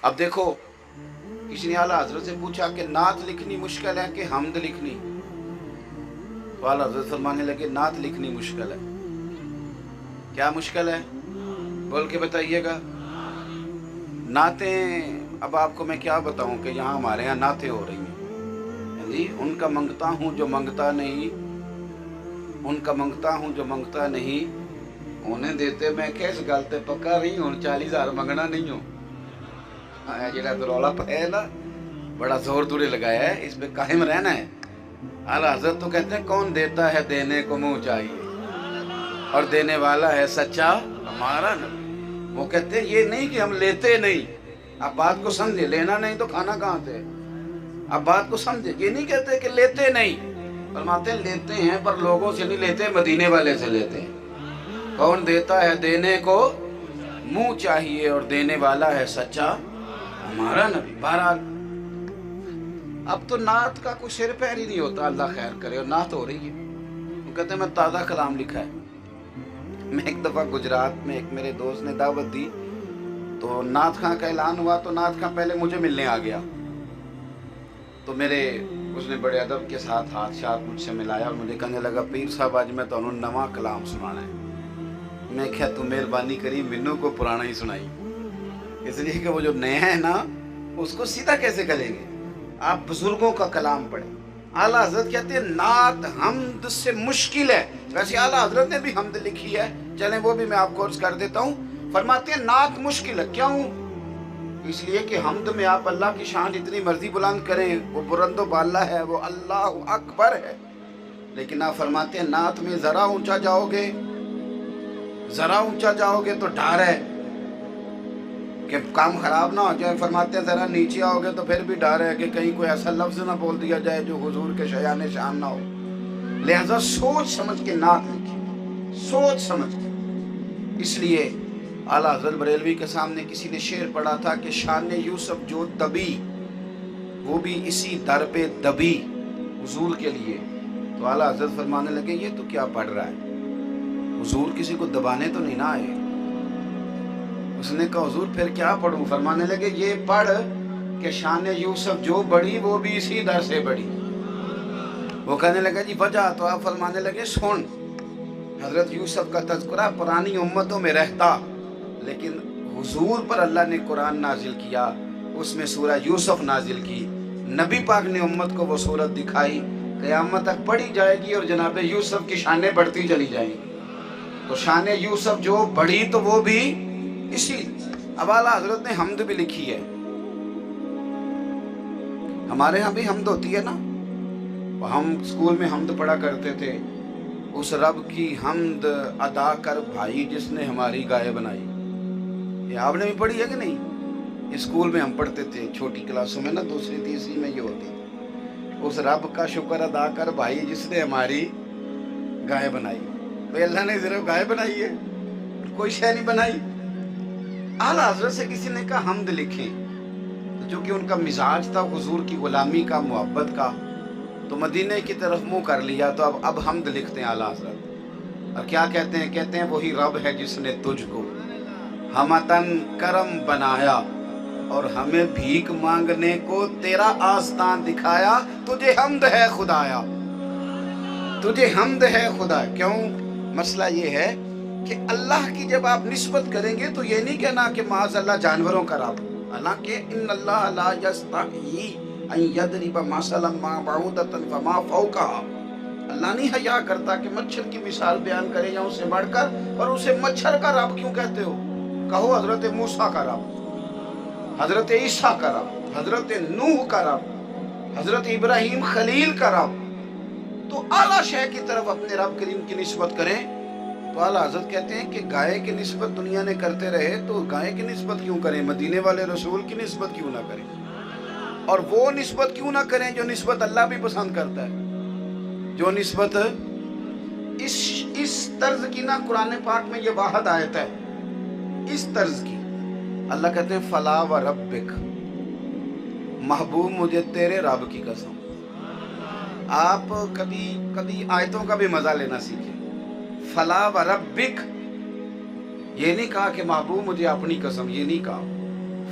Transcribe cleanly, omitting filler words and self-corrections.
اب دیکھو کسی نے اعلیٰ حضرت سے پوچھا کہ نعت لکھنی مشکل ہے کہ حمد لکھنی؟ تو اعلیٰ حضرت فرمانے لگے نعت لکھنی مشکل ہے۔ کیا مشکل ہے؟ بول کے بتائیے گا۔ نعتیں، اب آپ کو میں کیا بتاؤں کہ یہاں ہمارے یہاں نعتیں ہو رہی ہیں جی، ان کا منگتا ہوں جو منگتا نہیں، ان کا منگتا ہوں جو منگتا نہیں انہیں دیتے میں کس گل تے پکا رہی ہوں 40,000 منگنا نہیں ہوں۔ جڑا رولا پایا ہے نا، بڑا زور توڑے لگایا ہے، اس پہ قائم رہنا ہے۔ اعلیٰ حضرت تو کہتے ہیں کون دیتا ہے دینے کو منہ چاہیے، اور دینے والا ہے سچا ہمارا نبی۔ وہ کہتے ہیں یہ نہیں کہ ہم لیتے نہیں، آپ بات کو سمجھے، لینا نہیں تو کھانا کہاں سے؟ آپ بات کو سمجھے، یہ نہیں کہتے کہ لیتے نہیں، فرماتے ہیں لیتے ہیں پر لوگوں سے نہیں لیتے، مدینے والے سے لیتے ہیں۔ کون دیتا ہے دینے کو منہ چاہیے، اور دینے والا ہے سچا ہمارا نبی۔ بہرحال اب تو نعت کا کوئی سر پیر ہی نہیں ہوتا، اللہ خیر کرے، اور نعت ہو رہی ہے۔ وہ کہتے ہیں میں تازہ کلام لکھا ہے۔ میں ایک دفعہ گجرات میں ایک میرے دوست نے دعوت دی، تو نعت خاں کا اعلان ہوا، تو نعت خاں پہلے مجھے ملنے آ گیا، تو اس نے بڑے ادب کے ساتھ ہاتھ شاتھ مجھ سے ملایا اور مجھے کہنے لگا پیر صاحب آج میں تمہیں نواں کلام سنانا ہے۔ میں کہا تو مہربانی کری مینوں کو پرانا ہی سنائی، اس لیے کہ وہ جو نیا ہے نا اس کو سیدھا کیسے کریں گے؟ آپ بزرگوں کا کلام پڑھیں۔ اعلیٰ حضرت کہتے ہیں نعت حمد سے مشکل ہے۔ ویسے اعلیٰ حضرت نے بھی حمد لکھی ہے، چلیں وہ بھی میں آپ کو عرض کر دیتا ہوں۔ فرماتے ہیں نعت مشکل ہے، کیوں؟ اس لیے کہ حمد میں آپ اللہ کی شان اتنی مرضی بلند کریں، وہ بلند و بالا ہے، وہ اللہ اکبر ہے، لیکن آپ فرماتے ہیں نعت میں ذرا اونچا جاؤ گے، ذرا اونچا جاؤ گے تو ڈر ہے کہ کام خراب نہ ہو جائے۔ فرماتے ہیں ذرا نیچے آؤ گے تو پھر بھی ڈر ہے کہ کہیں کوئی ایسا لفظ نہ بول دیا جائے جو حضور کے شایان شان نہ ہو۔ لہذا سوچ سمجھ کے نعت لکھی، سوچ سمجھ کے۔ اس لیے اعلیٰ حضرت بریلوی کے سامنے کسی نے شعر پڑھا تھا کہ شان یوسف جو دبی وہ بھی اسی در پہ دبی حضور کے لیے، تو اعلیٰ حضرت فرمانے لگے یہ تو کیا پڑھ رہا ہے، حضور کسی کو دبانے تو نہیں نہ آئے۔ اس نے کہا حضور پھر کیا پڑھوں؟ فرمانے لگے یہ پڑھ کہ شان یوسف جو بڑی وہ بھی اسی در سے بڑی۔ وہ کہنے لگا جی وجہ؟ تو آپ فرمانے لگے سن، حضرت یوسف کا تذکرہ پرانی امتوں میں رہتا، لیکن حضور پر اللہ نے قرآن نازل کیا، اس میں سورہ یوسف نازل کی، نبی پاک نے امت کو وہ صورت دکھائی، قیامت تک پڑھی جائے گی اور جناب یوسف کی شانیں بڑھتی چلی جائیں گی۔ تو شان یوسف جو بڑھی تو وہ بھی اسی۔ اب اعلیٰ حضرت نے حمد بھی لکھی ہے، ہمارے ہاں بھی حمد ہوتی ہے نا، ہم اسکول میں حمد پڑھا کرتے تھے، اس رب کی حمد ادا کر بھائی جس نے ہماری گائے بنائی۔ یہ آپ نے بھی پڑھی ہے کہ نہیں؟ اسکول میں ہم پڑھتے تھے چھوٹی کلاسوں میں نا، دوسری تیسری میں یہ ہوتی تھی، اس رب کا شکر ادا کر بھائی جس نے ہماری گائے بنائی۔ تو اللہ نے صرف گائے بنائی ہے، کوئی شے نہیں بنائی۔ اعلیٰ حضرت سے کسی نے کہا حمد لکھیں، جو کہ ان کا مزاج تھا حضور کی غلامی کا، محبت کا، تو مدینے کی طرف منہ کر لیا، تو اب حمد لکھتے ہیں اعلیٰ حضرت۔ اور کیا کہتے ہیں؟ کہتے ہیں وہی رب ہے جس نے تجھ کو ہمتن کرم بنایا اور ہمیں بھیک مانگنے کو تیرا آستان دکھایا، تجھے حمد ہے خدایا، تجھے حمد ہے خدا۔ کیوں؟ مسئلہ یہ ہے کہ اللہ کی جب آپ نسبت کریں گے تو یہ نہیں کہنا کہ معاذ اللہ جانوروں کا رب، حالانکہ ان اللہ لا یستحیی ان یضرب مثلا ما بعوضۃ فما فوقها، اللہ نہیں حیا کرتا کہ مچھر کی مثال بیان کرے یا اسے بڑھ کر، اور اسے مچھر کا رب کیوں کہتے ہو؟ کہو حضرت موسیٰ کا رب، حضرت عیسیٰ کا رب، حضرت نوح کا رب، حضرت ابراہیم خلیل کا رب۔ تو اعلیٰ شے کی طرف اپنے رب کریم کی نسبت کریں۔ تو اعلیٰ حضرت کہتے ہیں کہ گائے کی نسبت دنیا نے کرتے رہے تو گائے کی نسبت کیوں کریں، مدینے والے رسول کی نسبت کیوں نہ کریں، اور وہ نسبت کیوں نہ کریں جو نسبت اللہ بھی پسند کرتا ہے، جو نسبت اس طرز کی نا۔ قرآن پاک میں یہ واحد آیت ہے اس طرز کی، اللہ کہتے ہیں فلا و ربک، محبوب مجھے تیرے رب کی قسم۔ آپ کبھی آیتوں کا بھی مزہ لینا سیکھیں۔ فلا و ربک، یہ نہیں کہا کہ محبوب مجھے اپنی قسم، یہ نہیں کہا۔